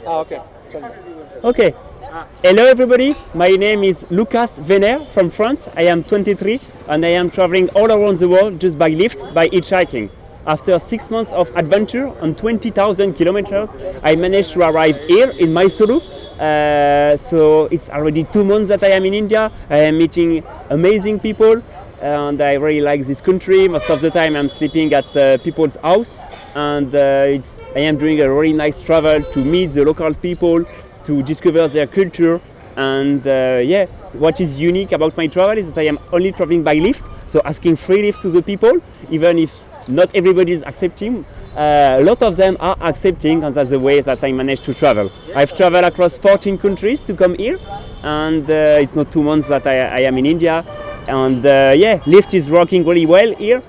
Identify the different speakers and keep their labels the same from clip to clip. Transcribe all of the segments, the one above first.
Speaker 1: Okay.
Speaker 2: Okay. Hello everybody, my name is Lucas Vener from France. I am 23 and I am traveling all around the world just by lift, by hitchhiking. After 6 months of adventure on 20,000 kilometers, I managed to arrive here in Mysuru. So it's already 2 months that I am in India. I am meeting amazing people and I really like this country. Most of the time I'm sleeping at people's house and I am doing a really nice travel to meet the local people, to discover their culture. And what is unique about my travel is that I am only traveling by lift, so asking free lift to the people, even if not everybody is accepting. A lot of them are accepting, and that's the way that I managed to travel. I've traveled across 14 countries to come here, and it's not 2 months that I am in India. And lift is working really well here.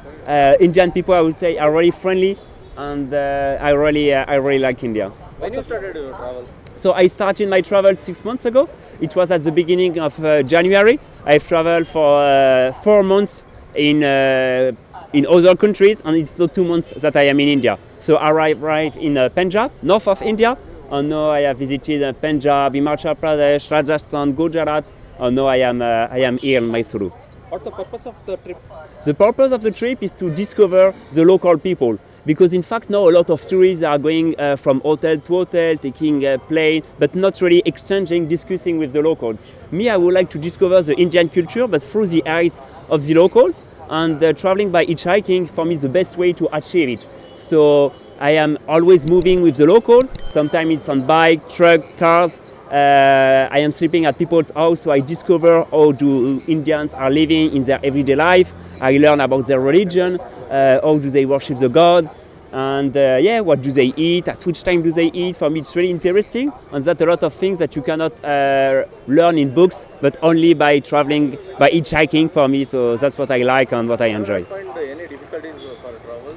Speaker 2: Indian people, I would say, are really friendly, and I really like India.
Speaker 1: When you started your travel?
Speaker 2: So I started my travel 6 months ago. It was at the beginning of January. I've traveled for 4 months in other countries, and it's not 2 months that I am in India. So I arrived in Punjab, north of India, and now I have visited Punjab, Himachal Pradesh, Rajasthan, Gujarat, and now I am here in Mysuru.
Speaker 1: What's the purpose of the trip?
Speaker 2: The purpose of the trip is to discover the local people. Because in fact now a lot of tourists are going from hotel to hotel, taking a plane, but not really exchanging, discussing with the locals. Me, I would like to discover the Indian culture, but through the eyes of the locals. And traveling by hitchhiking, for me, is the best way to achieve it. So I am always moving with the locals. Sometimes it's on bike, truck, cars. I am sleeping at people's house, so I discover how do Indians are living in their everyday life. I learn about their religion, how do they worship the gods, and what do they eat, at which time do they eat. For me it's really interesting, and that's a lot of things that you cannot learn in books, but only by traveling, by hitchhiking for me. So that's what I like and what I enjoy.
Speaker 1: Did you find any difficulties for travel?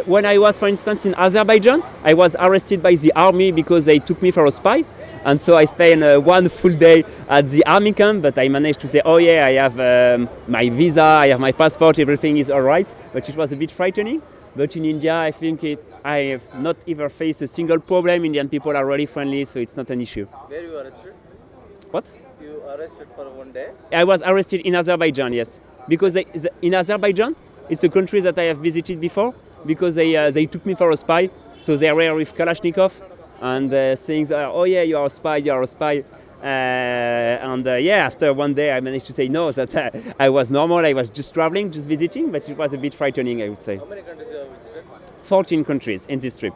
Speaker 2: When I was, for instance, in Azerbaijan, I was arrested by the army because they took me for a spy. And so I spent 1 full day at the army camp, but I managed to say, oh yeah, I have my visa, I have my passport, everything is all right. But it was a bit frightening. But in India, I think I have not ever faced a single problem. Indian people are really friendly, so it's not an issue.
Speaker 1: Where you arrested?
Speaker 2: What?
Speaker 1: You arrested for 1 day?
Speaker 2: I was arrested in Azerbaijan, yes. Because in Azerbaijan, it's a country that I have visited before, because they took me for a spy. So they were with Kalashnikov. And saying, oh yeah, you are a spy. After 1 day I managed to say no, that I was normal, I was just traveling, just visiting, but it was a bit frightening, I would say.
Speaker 1: How many countries you have visited?
Speaker 2: 14 countries in this trip.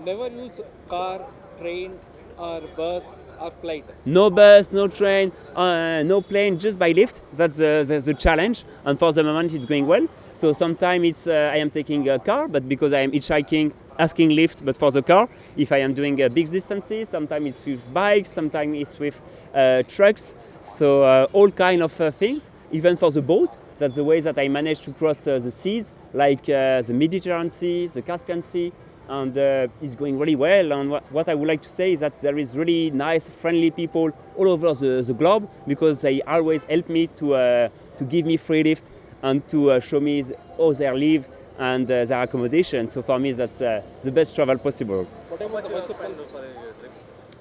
Speaker 1: Never use car, train or bus or flight?
Speaker 2: No bus, no train, no plane, just by lift. That's the challenge, and for the moment it's going well. So sometimes I am taking a car, but because I am hitchhiking, asking lift, but for the car. If I am doing big distances, sometimes it's with bikes, sometimes it's with trucks. So all kind of things. Even for the boat, that's the way that I managed to cross the seas, like the Mediterranean Sea, the Caspian Sea, and it's going really well. And what I would like to say is that there is really nice, friendly people all over the globe, because they always help me to give me free lift and to show me how they live and their accommodation. So for me, that's the best travel possible.
Speaker 1: What much you have spent for a trip?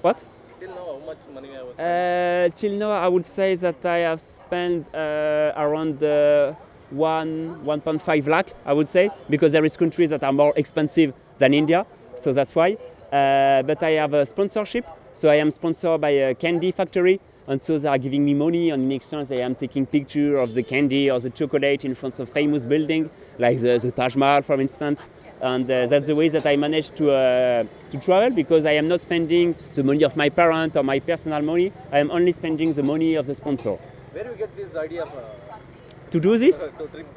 Speaker 2: What?
Speaker 1: Till now, how much money you have spent?
Speaker 2: Till now, I would say that I have spent around 1.5 lakh, I would say, because there is countries that are more expensive than India, so that's why. But I have a sponsorship, so I am sponsored by a candy factory. And so they are giving me money, and in exchange I am taking pictures of the candy or the chocolate in front of famous buildings, like the Taj Mahal, for instance. And that's the way that I managed to travel, because I am not spending the money of my parent or my personal money. I am only spending the money of the sponsor.
Speaker 1: Where do you get this idea of
Speaker 2: To do this?
Speaker 1: to trip?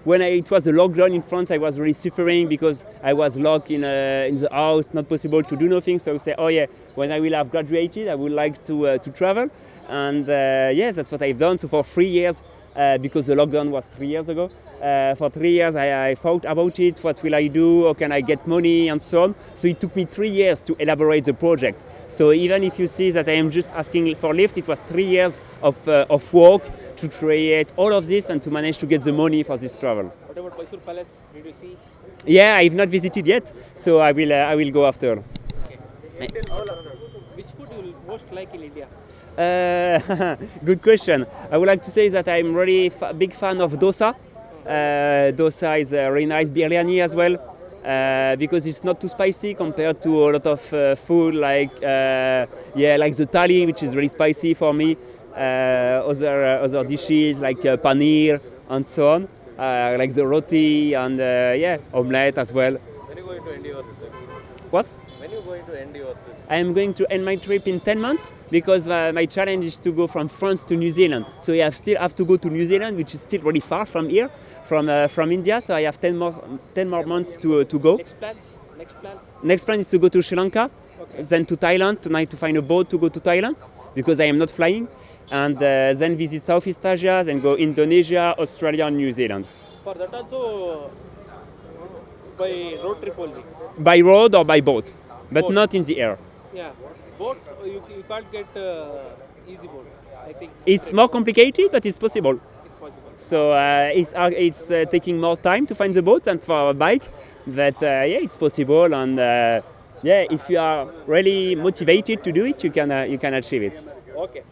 Speaker 2: When it was a lockdown in France, I was really suffering because I was locked in the house, not possible to do nothing. So I say, oh yeah, when I will have graduated, I would like to travel. And yes, that's what I've done. So for 3 years, because the lockdown was 3 years ago, for 3 years I thought about it. What will I do? How can I get money? And so on. So it took me 3 years to elaborate the project. So even if you see that I am just asking for lift, it was 3 years of work to create all of this and to manage to get the money for this travel.
Speaker 1: What about Mysuru Palace? Did you see?
Speaker 2: Yeah, I've not visited yet, so I will go after.
Speaker 1: Which food you will most like in India?
Speaker 2: Good question. I would like to say that I'm really big fan of dosa. Dosa is really nice. Biryani as well, because it's not too spicy compared to a lot of food like like the thali, which is really spicy for me. Other dishes like paneer and so on, like the roti and omelette as well.
Speaker 1: When are you going to end your trip?
Speaker 2: What?
Speaker 1: When are you going to end your trip?
Speaker 2: I am going to end my trip in 10 months because my challenge is to go from France to New Zealand. So I still have to go to New Zealand, which is still really far from here, from India. So I have 10 more months to go.
Speaker 1: Next plans? Next plans?
Speaker 2: Next plan is to go to Sri Lanka,
Speaker 1: Okay.
Speaker 2: then to Thailand, tonight to find a boat to go to Thailand because I am not flying, and then visit Southeast Asia, then go Indonesia, Australia, and New Zealand.
Speaker 1: For that also by road trip only.
Speaker 2: By road or by boat, but
Speaker 1: Boat.
Speaker 2: not in the air.
Speaker 1: Yeah. Boat, you can't get easy boat. I think
Speaker 2: It's more complicated, but it's possible.
Speaker 1: it's possible.
Speaker 2: So it's taking more time to find the boat than for a bike, but it's possible, and if you are really motivated to do it, you can achieve it.
Speaker 1: Okay.